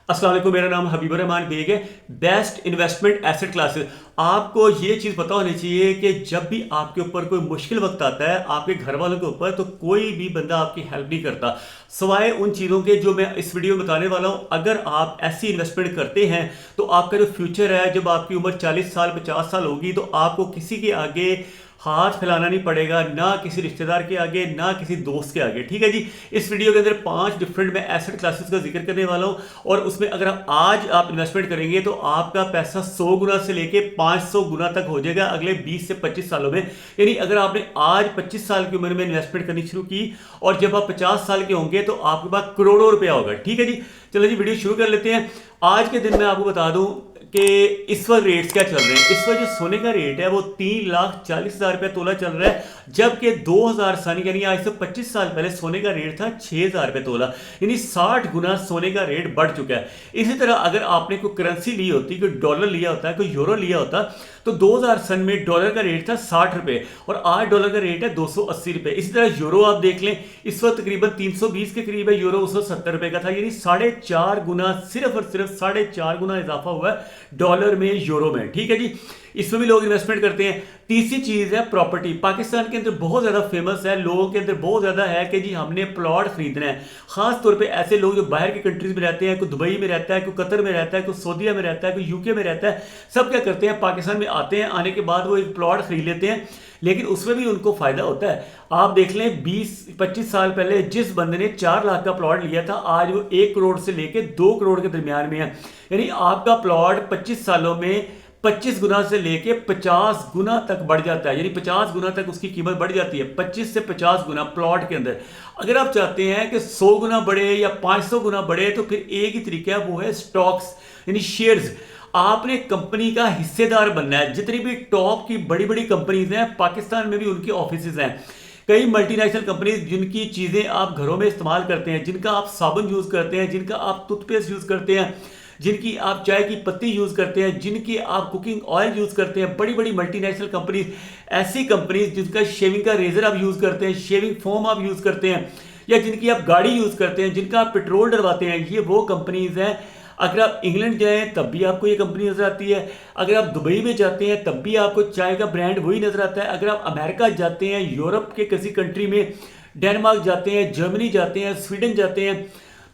अस्सलाम वालेकुम, मेरा नाम हबीबुर रहमान बेग है। Best investment asset classes. आपको ये चीज़ पता होनी चाहिए कि जब भी आपके ऊपर कोई मुश्किल वक्त आता है आपके घर वालों के ऊपर, तो कोई भी बंदा आपकी हेल्प नहीं करता सवाए उन चीज़ों के जो मैं इस वीडियो में बताने वाला हूँ। अगर आप ऐसी इन्वेस्टमेंट करते हैं तो आपका जो फ्यूचर है, जब आपकी उम्र 40 साल 50 साल होगी, तो आपको किसी के आगे हाथ फैलाना नहीं पड़ेगा, ना किसी रिश्तेदार के आगे, ना किसी दोस्त के आगे। ठीक है जी। इस वीडियो के अंदर 5 डिफरेंट मैं एसेट क्लासेस का जिक्र करने वाला हूं, और उसमें अगर आप इन्वेस्टमेंट करेंगे तो आपका पैसा 100 गुना से लेके 500 गुना तक हो जाएगा अगले 20 से 25 सालों में। यानी अगर आपने आज 25 साल की उम्र में इन्वेस्टमेंट करनी शुरू की और जब आप 50 साल के होंगे तो आपके पास करोड़ों रुपया होगा। ठीक है जी। चलो जी, वीडियो शुरू कर लेते हैं। आज के दिन मैं आपको बता दूं कि इस वक्त रेट्स क्या चल रहे हैं। इस वक्त जो सोने का रेट है वो 3,40,000 रुपया तोला चल रहा है, जबकि 2000 सन यानी आज से 25 साल पहले सोने का रेट था 6,000 रुपये तोला। यानी 60 गुना सोने का रेट बढ़ चुका है। इसी तरह अगर आपने कोई करेंसी ली होती, कोई डॉलर लिया होता है, कोई यूरो लिया होता, तो 2000 सन में डॉलर का रेट था 60 रुपये और आज डॉलर का रेट है 280 रुपये। इसी तरह यूरो आप देख लें, इस वक्त तकरीबन 320 के करीब है यूरो, 170 रुपये का था। यानी 4.5 गुना, सिर्फ और सिर्फ 4.5 गुना इजाफा हुआ है डॉलर में, यूरो में। ठीक है जी। इसमें भी लोग इन्वेस्टमेंट करते हैं। तीसरी चीज है प्रॉपर्टी। पाकिस्तान के अंदर बहुत ज्यादा फेमस है, लोगों के अंदर बहुत ज्यादा है कि जी हमने प्लॉट खरीदना है। खास तौर पे ऐसे लोग जो बाहर की कंट्रीज में रहते हैं, कोई दुबई में रहता है, कोई कतर में रहता है, कोई सऊदीया में रहता है, कोई यूके में रहता है। सब क्या करते हैं, पाकिस्तान में आते हैं, आने के बाद वो एक प्लॉट खरीद लेते हैं, लेकिन उसमें भी उनको फायदा होता है। आप देख लें 20-25 साल पहले जिस बंदे ने 4 लाख का प्लॉट लिया था, आज वो 1 करोड़ से लेके 2 करोड़ के दरमियान में है। यानी आपका प्लॉट 25 सालों में 25 गुना से लेके 50 गुना तक बढ़ जाता है। यानी 50 गुना तक उसकी कीमत बढ़ जाती है, 25 से 50 गुना प्लॉट के अंदर। अगर आप चाहते हैं कि 100 गुना बढ़े या 500 गुना बढ़े, तो फिर एक ही तरीका है, वो है स्टॉक्स यानी शेयर्स। आपने कंपनी का हिस्सेदार बनना है। जितनी भी टॉप की बड़ी बड़ी कंपनीज हैं, पाकिस्तान में भी उनके ऑफिसेज हैं। कई मल्टीनेशनल कंपनीज जिनकी चीज़ें आप घरों में इस्तेमाल करते हैं, जिनका आप साबुन यूज़ करते हैं, जिनका आप टूथपेस्ट यूज़ करते हैं, जिनकी आप चाय की पत्ती यूज़ करते हैं, जिनकी आप कुकिंग ऑयल यूज़ करते हैं, बड़ी बड़ी मल्टीनेशनल कंपनीज, ऐसी कंपनीज जिनका शेविंग का रेजर आप यूज़ करते हैं, शेविंग फोम आप यूज़ करते हैं, या जिनकी आप गाड़ी यूज़ करते हैं, जिनका आप पेट्रोल डलवाते हैं, ये वो कंपनीज हैं। अगर आप इंग्लैंड जाएं तब भी आपको ये कंपनी नजर आती है। अगर आप दुबई में जाते हैं तब भी आपको चाय का ब्रांड वही नजर आता है। अगर आप अमेरिका जाते हैं, यूरोप के किसी कंट्री में, डेनमार्क जाते हैं, जर्मनी जाते हैं, स्वीडन जाते हैं,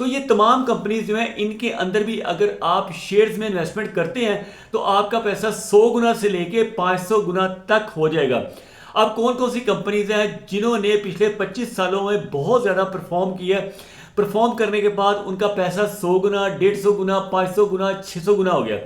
तो ये तमाम कंपनीज जो हैं, इनके अंदर भी अगर आप शेयर्स में इन्वेस्टमेंट करते हैं तो आपका पैसा 100 गुना से लेके 500 गुना तक हो जाएगा। अब कौन कौन सी कंपनीज हैं जिन्होंने पिछले 25 सालों में बहुत ज़्यादा परफॉर्म किया है, परफॉर्म करने के बाद उनका पैसा 100 गुना, 150 गुना, 500 गुना, 600 गुना हो गया।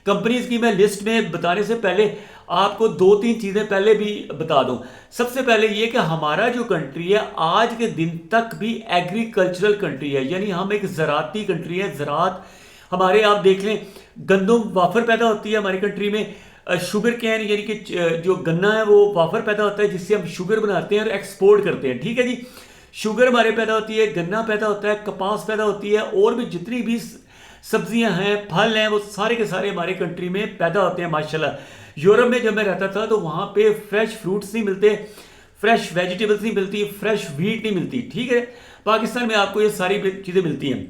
कंपनीज की मैं लिस्ट में बताने से पहले आपको 2-3 चीज़ें पहले भी बता दूं। सबसे पहले ये कि हमारा जो कंट्री है आज के दिन तक भी एग्रीकल्चरल कंट्री है, यानी हम एक ज़राती कंट्री है। ज़रात हमारे, आप देख लें, गंदम वाफर पैदा होती है हमारी कंट्री में। शुगर कैन यानी कि जो गन्ना है वो वाफर पैदा होता है, जिससे हम शुगर बनाते हैं और एक्सपोर्ट करते हैं। ठीक है जी। शुगर हमारे पैदा होती है, गन्ना पैदा होता है, कपास पैदा होती है, और भी जितनी भी सब्जियां हैं, फल हैं, वो सारे के सारे हमारे कंट्री में पैदा होते हैं माशाल्लाह। यूरोप में जब मैं रहता था तो वहाँ पे फ्रेश फ्रूट्स नहीं मिलते, फ्रेश वेजिटेबल्स नहीं मिलती, फ्रेश व्हीट नहीं मिलती। ठीक है। पाकिस्तान में आपको ये सारी चीज़ें मिलती हैं।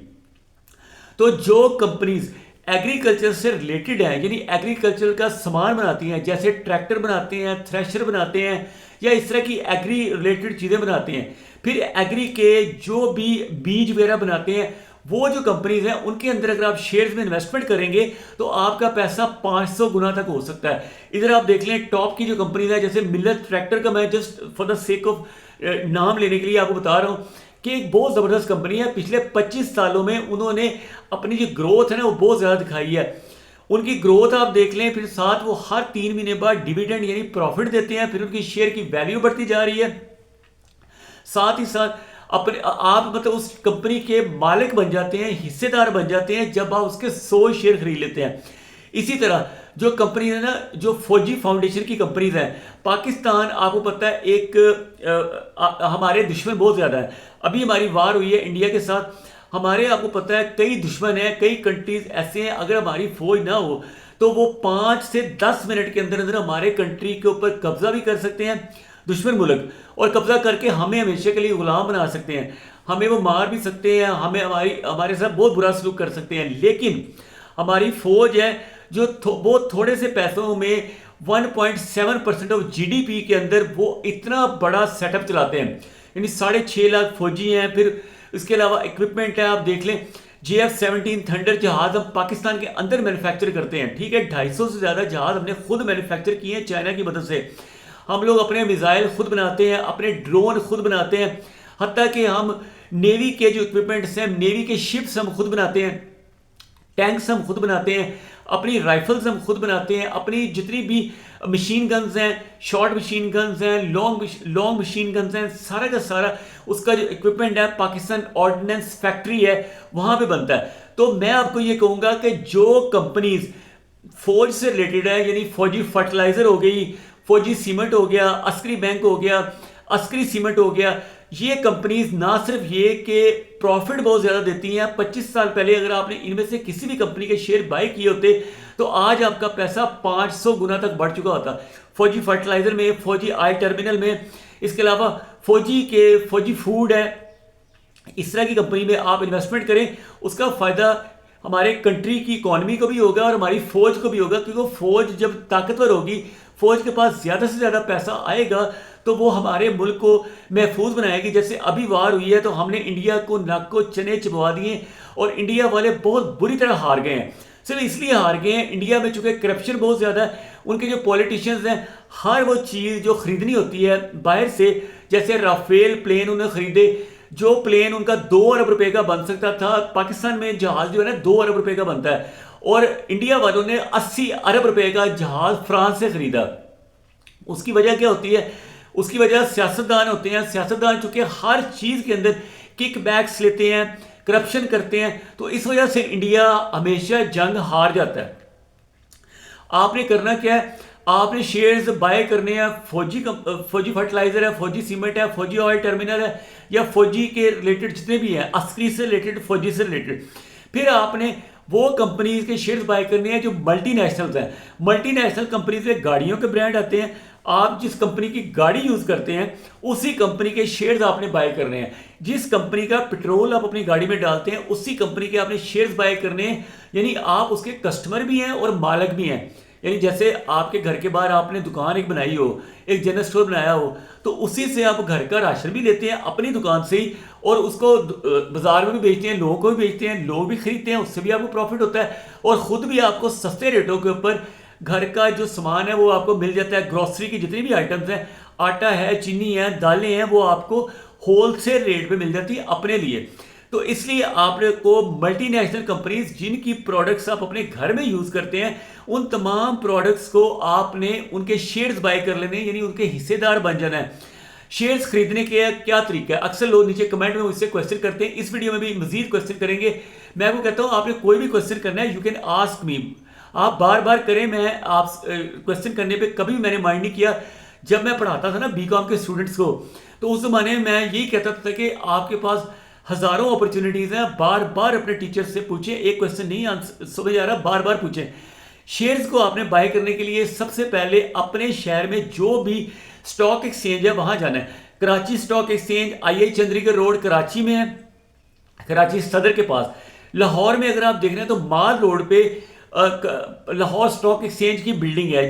तो जो कंपनीज एग्रीकल्चर से रिलेटेड है, यानी एग्रीकल्चर का सामान बनाती हैं, जैसे ट्रैक्टर बनाते हैं, थ्रेशर बनाते हैं, या इस तरह की एग्री रिलेटेड चीज़ें बनाते हैं, फिर एग्री के जो भी बीज वगैरह बनाते हैं, वो जो कंपनीज हैं उनके अंदर अगर आप शेयर्स में इन्वेस्टमेंट करेंगे तो आपका पैसा 500 गुना तक हो सकता है। इधर आप देख लें टॉप की जो कंपनीज है, जैसे मिल्लत ट्रैक्टर का मैं just for the sake of नाम लेने के लिए आपको बता रहा हूँ कि एक बहुत ज़बरदस्त कंपनी है। पिछले 25 सालों में उन्होंने अपनी जो ग्रोथ है ना वो बहुत ज़्यादा दिखाई है। उनकी ग्रोथ आप देख लें, फिर साथ वो हर 3 महीने बाद डिविडेंड यानी प्रॉफिट देते हैं, फिर उनकी शेयर की वैल्यू बढ़ती जा रही है। साथ ही साथ अपने आप मतलब उस कंपनी के मालिक बन जाते हैं, हिस्सेदार बन जाते हैं जब आप उसके 100 शेयर खरीद लेते हैं। इसी तरह जो कंपनी है ना, जो फौजी फाउंडेशन की कंपनीज हैं, पाकिस्तान आपको पता है एक हमारे दुश्मन बहुत ज़्यादा है। अभी हमारी वार हुई है इंडिया के साथ, हमारे आपको पता है कई दुश्मन हैं, कई कंट्रीज ऐसे हैं, अगर हमारी फौज ना हो तो वो 5 से 10 मिनट के अंदर अंदर हमारे कंट्री के ऊपर कब्जा भी कर सकते हैं दुश्मन मुल्क, और कब्जा करके हमें हमेशा के लिए गुलाम बना सकते हैं। हमें वो मार भी सकते हैं, हमें हमारे साथ बहुत बुरा सलूक कर सकते हैं। लेकिन हमारी फौज है जो बहुत थोड़े से पैसों में 1.7% ऑफ जीडीपी के अंदर वो इतना बड़ा सेटअप चलाते हैं, यानी 6.5 लाख फौजी हैं। फिर इसके अलावा इक्विपमेंट है, आप देख लें JF-17 थंडर जहाज हम पाकिस्तान के अंदर मैन्युफैक्चर करते हैं, ठीक है। 250 से ज़्यादा जहाज हमने खुद मैन्युफैक्चर किए हैं चाइना की मदद से। हम लोग अपने मिसाइल खुद बनाते हैं, अपने ड्रोन खुद बनाते हैं, हत्ता कि हम नेवी के जो इक्विपमेंट्स हैं, नेवी के शिप्स हम खुद बनाते हैं, टैंक्स हम खुद बनाते हैं, अपनी राइफल्स हम खुद बनाते हैं, अपनी जितनी भी मशीन गन्स हैं, शॉर्ट मशीन गन्स हैं, लॉन्ग मशीन गन्स हैं, सारा का सारा उसका जो इक्विपमेंट है पाकिस्तान ऑर्डिनेंस फैक्ट्री है वहाँ पे बनता है। तो मैं आपको ये कहूँगा कि जो कंपनीज फौज से रिलेटेड है, यानी फौजी फर्टिलाइजर हो गई, फौजी सीमेंट हो गया, अस्करी बैंक हो गया, अस्करी सीमेंट हो गया, ये कंपनीज ना सिर्फ ये कि प्रॉफिट बहुत ज़्यादा देती हैं। 25 साल पहले अगर आपने इनमें से किसी भी कंपनी के शेयर बाय किए होते तो आज आपका पैसा 500 गुना तक बढ़ चुका होता। फौजी फर्टिलाइजर में, फौजी ऑयल टर्मिनल में, इसके अलावा फौजी फूड है, इस तरह की कंपनी में आप इन्वेस्टमेंट करें, उसका फ़ायदा हमारे कंट्री की इकॉनमी को भी होगा और हमारी फ़ौज को भी होगा। क्योंकि फ़ौज जब ताकतवर होगी, फ़ौज के पास ज़्यादा से ज़्यादा पैसा आएगा तो वो हमारे मुल्क को महफूज बनाएगी। जैसे अभी वार हुई है तो हमने इंडिया को नाक को चने चबवा दिए और इंडिया वाले बहुत बुरी तरह हार गए हैं। सिर्फ इसलिए हार गए हैं, इंडिया में चूँकि करप्शन बहुत ज़्यादा है, उनके जो पॉलिटिशियंस हैं हर वो चीज़ जो ख़रीदनी होती है बाहर से, जैसे राफेल प्लेन उन्होंने ख़रीदे, जो प्लेन उनका 2 अरब रुपए का बन सकता था, पाकिस्तान में जहाज जो है ना 2 अरब रुपए का बनता है, और इंडिया वालों ने 80 अरब रुपए का जहाज फ्रांस से खरीदा। उसकी वजह क्या होती है? उसकी वजह सियासतदान होते हैं। सियासतदान चूंकि हर चीज़ के अंदर किक बैक्स लेते हैं, करप्शन करते हैं, तो इस वजह से इंडिया हमेशा जंग हार जाता है। आपने करना क्या है? आपने शेयर्स बाय करने हैं, फौजी फर्टिलाइजर है, फौजी सीमेंट है, फौजी ऑयल टर्मिनल है, या फौजी के रिलेटेड जितने भी हैं, अस्करी से रिलेटेड, फौजी से रिलेटेड। फिर आपने वो कंपनीज के शेयर्स बाय करने हैं जो मल्टीनेशनल्स हैं। मल्टीनेशनल कंपनीज में गाड़ियों के ब्रांड आते हैं। आप जिस कंपनी की गाड़ी यूज़ करते हैं उसी कंपनी के शेयर्स आपने बाय करने हैं। जिस कंपनी का पेट्रोल आप अपनी गाड़ी में डालते हैं उसी कंपनी के आपने शेयर्स बाय करने हैं। यानी आप उसके कस्टमर भी हैं और मालिक भी हैं। यानी जैसे आपके घर के बाहर आपने दुकान एक बनाई हो, एक जनरल स्टोर बनाया हो, तो उसी से आप घर का राशन भी लेते हैं अपनी दुकान से ही, और उसको बाजार में भी बेचते हैं, लोगों को भी बेचते हैं, लोग भी खरीदते हैं, उससे भी आपको प्रॉफिट होता है, और ख़ुद भी आपको सस्ते रेटों के ऊपर घर का जो सामान है वो आपको मिल जाता है। ग्रॉसरी की जितनी भी आइटम्स हैं, आटा है, चीनी है, दालें हैं, वो आपको होलसेल रेट पे मिल जाती है अपने लिए। तो इसलिए आपको मल्टीनेशनल कंपनीज जिनकी प्रोडक्ट्स आप अपने घर में यूज़ करते हैं, उन तमाम प्रोडक्ट्स को आपने उनके शेयर्स बाय कर लेने, यानी उनके हिस्सेदार बन जाना है। शेयर्स खरीदने के क्या तरीका है? अक्सर लोग नीचे कमेंट में मुझसे क्वेश्चन करते हैं। इस वीडियो में भी मजीद क्वेश्चन करेंगे। मैं आपको कहता हूँ आपने कोई भी क्वेश्चन करना है, यू कैन आस्क मी, आप बार बार करें। मैं आप क्वेश्चन करने पे कभी मैंने माइंड नहीं किया। जब मैं पढ़ाता था ना बीकॉम के स्टूडेंट्स को, तो उस ज़माने में मैं यही कहता था कि आपके पास हज़ारों अपॉर्चुनिटीज़ हैं, बार बार अपने टीचर से पूछें। एक क्वेश्चन नहीं आंसर समझ आ रहा, बार बार पूछें। शेयर्स को आपने बाय करने के लिए सबसे पहले अपने शहर में जो भी स्टॉक एक्सचेंज है वहाँ जाना है। Karachi stock exchange IIA Chandigarh road Karachi में है, कराची सदर के पास। लाहौर में अगर आप देख रहे हैं तो माल रोड पे लाहौर स्टॉक एक्सचेंज की बिल्डिंग है।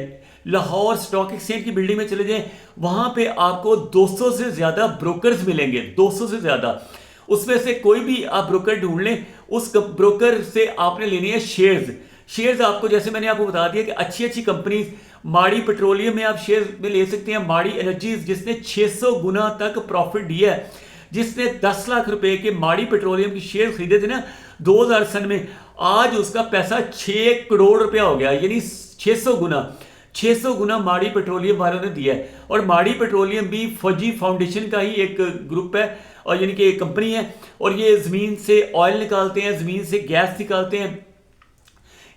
लाहौर स्टॉक एक्सचेंज की बिल्डिंग में चले जाएं, वहां पे आपको 200 से ज़्यादा ब्रोकर्स मिलेंगे, 200 से ज़्यादा। उसमें से कोई भी आप ब्रोकर ढूंढ लें, उस ब्रोकर से आपने लेनी है शेयर्स आपको, जैसे मैंने आपको बता दिया कि अच्छी अच्छी कंपनीज, माड़ी पेट्रोलियम में आप शेयर में ले सकते हैं, माड़ी एनर्जीज जिसने 600 गुना तक प्रॉफिट दिया है, जिसने 10 लाख रुपए के माड़ी पेट्रोलियम की शेयर खरीदे थे ना 2000 सन में, आज उसका पैसा 6 करोड़ रुपया हो गया, यानी 600 गुना माड़ी पेट्रोलियम वालों ने दिया है। और माड़ी पेट्रोलियम भी फौजी फाउंडेशन का ही एक ग्रुप है, और यानी कि एक कंपनी है, और ये ज़मीन से ऑयल निकालते हैं, ज़मीन से गैस निकालते हैं।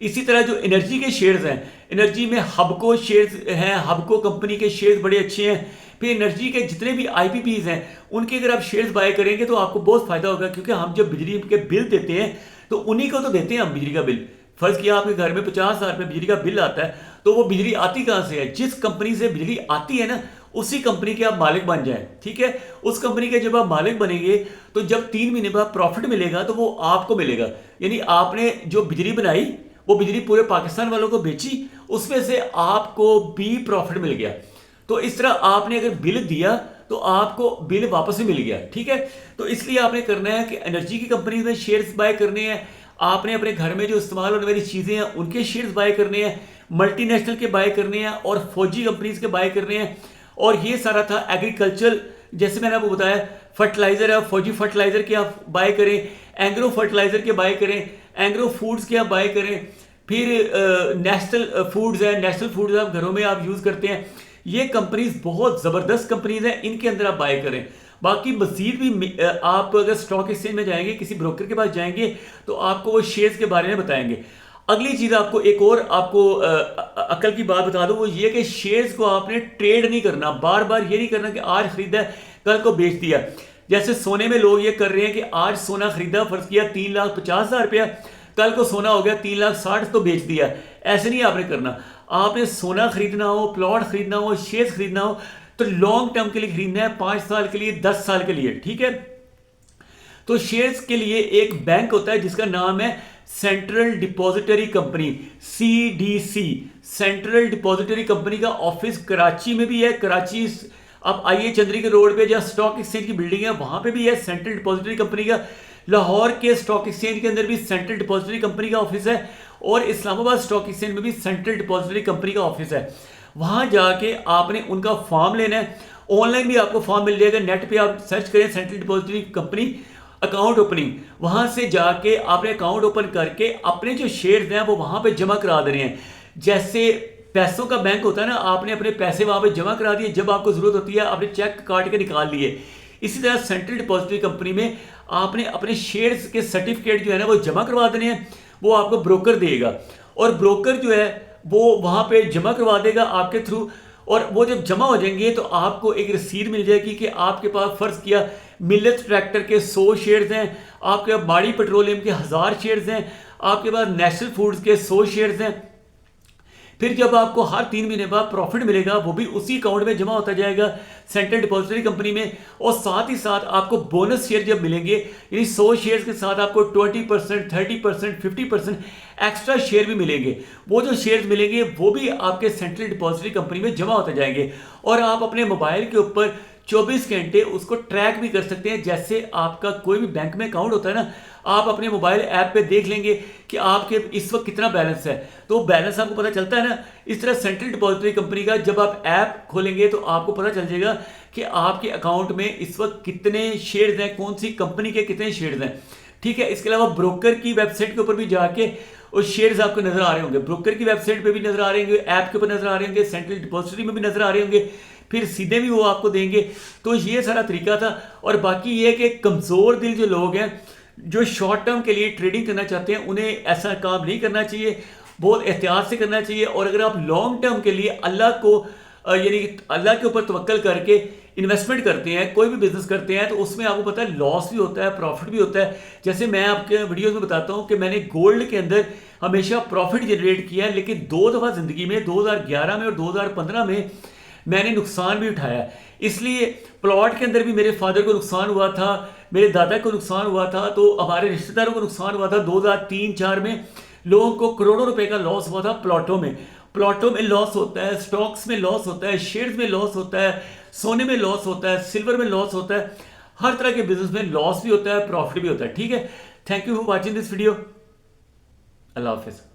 इसी तरह जो एनर्जी के शेयर्स हैं, एनर्जी में हबको शेयर्स हैं, हबको कंपनी के शेयर्स बड़े अच्छे हैं। फिर एनर्जी के जितने भी IPPs हैं उनके अगर आप शेयर्स बाय करेंगे तो आपको बहुत फायदा होगा, क्योंकि हम जब बिजली के बिल देते हैं तो उन्हीं को तो देते हैं हम बिजली का बिल। फर्ज किया आपके घर में 50,000 रुपये बिजली का बिल आता है, तो वो बिजली आती कहाँ से है? जिस कंपनी से बिजली आती है ना, उसी कंपनी के आप मालिक बन जाएं, ठीक है। उस कंपनी के जब आप मालिक बनेंगे तो जब 3 महीने बाद प्रॉफिट मिलेगा तो वो आपको मिलेगा। यानी आपने जो बिजली बनाई वो बिजली पूरे पाकिस्तान वालों को बेची, उसमें से आपको भी प्रॉफिट मिल गया। तो इस तरह आपने अगर बिल दिया तो आपको बिल वापस भी मिल गया, ठीक है। तो इसलिए आपने करना है कि एनर्जी की कंपनी में शेयर्स बाय करने हैं, आपने अपने घर में जो इस्तेमाल होने वाली चीज़ें हैं उनके शेयर्स बाय करने हैं, मल्टीनेशनल के बाय करने हैं और फौजी कंपनीज के बाय करने हैं। और ये सारा था एग्रीकल्चर, जैसे मैंने आपको बताया फर्टिलाइजर है, फौजी फर्टिलाइजर के आप बाय करें, एंग्रो फर्टिलाइजर के बाय करें, एंग्रो फूड्स के आप बाय करें, फिर नेशनल फूड्स है, नेशनल फूड्स आप घरों में आप यूज़ करते हैं। ये कंपनीज बहुत ज़बरदस्त कंपनीज हैं, इनके अंदर आप बाय करें। बाकी मजीद भी आप अगर स्टॉक एक्सचेंज में जाएंगे, किसी ब्रोकर के पास जाएंगे तो आपको वो शेयर्स के बारे में बताएंगे। अगली चीज़ आपको एक और आपको अकल की बात बता दूं, वो ये कि शेयर्स को आपने ट्रेड नहीं करना, बार बार ये नहीं करना कि आज खरीदा कल को बेच दिया। जैसे सोने में लोग ये कर रहे हैं कि आज सोना खरीदा, फर्ज किया 3,50,000 रुपया, कल को सोना हो गया 3,60,000 तो बेच दिया। ऐसे नहीं आपने करना। आपने सोना खरीदना हो, प्लॉट खरीदना हो, शेयर्स खरीदना हो तो लॉन्ग टर्म के लिए खरीदना है, 5 साल के लिए, 10 साल के लिए, ठीक है। तो शेयर्स के लिए एक बैंक होता है जिसका नाम है central depository company, CDC। Central depository company का ऑफिस कराची में भी है। कराची आप आइए चंद्री के रोड पे जहाँ स्टॉक एक्सचेंज की बिल्डिंग है वहां पे भी है सेंट्रल डिपॉजिटरी कंपनी का। लाहौर के स्टॉक एक्सचेंज के अंदर भी सेंट्रल डिपॉजिटरी कंपनी का ऑफिस है और इस्लामाबाद स्टॉक एक्सचेंज में भी सेंट्रल डिपॉजिटरी कंपनी का ऑफिस है। वहां जाके आपने उनका फॉर्म लेना है। ऑनलाइन भी आपको फॉर्म मिल जाएगा, नेट पे आप सर्च करें central depository company account opening, वहां से जाके आपने अकाउंट ओपन करके अपने जो शेयर्स हैं वो वहां पे जमा करा देने हैं। जैसे पैसों का बैंक होता है ना, आपने अपने पैसे वहां पे जमा करा दिए, जब आपको जरूरत होती है आपने चेक काट के निकाल लिए। इसी तरह सेंट्रल डिपॉजिटरी कंपनी में आपने अपने शेयर्स के सर्टिफिकेट जो है ना वो जमा करवा देने हैं, वो आपको ब्रोकर देगा और ब्रोकर जो है वो वहां पे जमा करवा देगा आपके थ्रू। और वो जब जमा हो जाएंगे तो आपको एक रसीद मिल जाएगी कि आपके पास फर्ज किया मिलेट ट्रैक्टर के 100 शेयर्स हैं, आपके पास बाड़ी पेट्रोलियम के 1000 शेयर्स हैं, आपके पास नेशनल फूड्स के 100 शेयर्स हैं। फिर जब आपको हर 3 महीने बाद प्रॉफिट मिलेगा वो भी उसी अकाउंट में जमा होता जाएगा सेंट्रल डिपॉजिटरी कंपनी में। और साथ ही साथ आपको बोनस शेयर जब मिलेंगे, यानी 100 शेयर्स के साथ आपको 20%, 30%, 50% एक्स्ट्रा शेयर भी मिलेंगे। वो जो शेयर्स मिलेंगे वो भी आपके सेंट्रल डिपॉजिटरी कंपनी में जमा होते जाएंगे और आप अपने मोबाइल के ऊपर 24 घंटे उसको ट्रैक भी कर सकते हैं। जैसे आपका कोई भी बैंक में अकाउंट होता है ना, आप अपने मोबाइल ऐप पे देख लेंगे कि आपके इस वक्त कितना बैलेंस है, तो बैलेंस आपको पता चलता है ना। इस तरह सेंट्रल डिपॉजिटरी कंपनी का जब आप ऐप खोलेंगे तो आपको पता चल जाएगा कि आपके अकाउंट में इस वक्त कितने शेयर्स हैं, कौन सी कंपनी के कितने शेयर्स हैं, ठीक है। इसके अलावा ब्रोकर की वेबसाइट के ऊपर भी जाके और शेयर्स आपको नजर आ रहे होंगे, ब्रोकर की वेबसाइट पे भी नजर आ रहे होंगे, ऐप के ऊपर नजर आ रहे होंगे, सेंट्रल डिपॉजिटरी में भी नजर आ रहे होंगे, फिर सीधे भी वो आपको देंगे। तो ये सारा तरीका था। और बाकी ये कि कमज़ोर दिल जो लोग हैं जो शॉर्ट टर्म के लिए ट्रेडिंग करना चाहते हैं उन्हें ऐसा काम नहीं करना चाहिए, बहुत एहतियात से करना चाहिए। और अगर आप लॉन्ग टर्म के लिए अल्लाह को यानी अल्लाह के ऊपर तवक्कल करके इन्वेस्टमेंट करते हैं, कोई भी बिजनेस करते हैं, तो उसमें आपको पता है लॉस भी होता है, प्रॉफिट भी होता है। जैसे मैं आपके वीडियोस में बताता हूं कि मैंने गोल्ड के अंदर हमेशा प्रॉफिट जनरेट किया है, लेकिन 2 दफ़ा ज़िंदगी में 2011 में और 2015 में मैंने नुकसान भी उठाया। इसलिए प्लॉट के अंदर भी मेरे फादर को नुकसान हुआ था, मेरे दादा को नुकसान हुआ था, तो हमारे रिश्तेदारों को नुकसान हुआ था। 2003-4 में लोगों को करोड़ों रुपए का लॉस हुआ था प्लॉटों में। प्लॉटों में लॉस होता है, स्टॉक्स में लॉस होता है, शेयर्स में लॉस होता है, सोने में लॉस होता है, सिल्वर में लॉस होता है। हर तरह के बिजनेस में लॉस भी होता है, प्रॉफिट भी होता है, ठीक है। Thank you for watching this video. अल्लाह हाफिज़।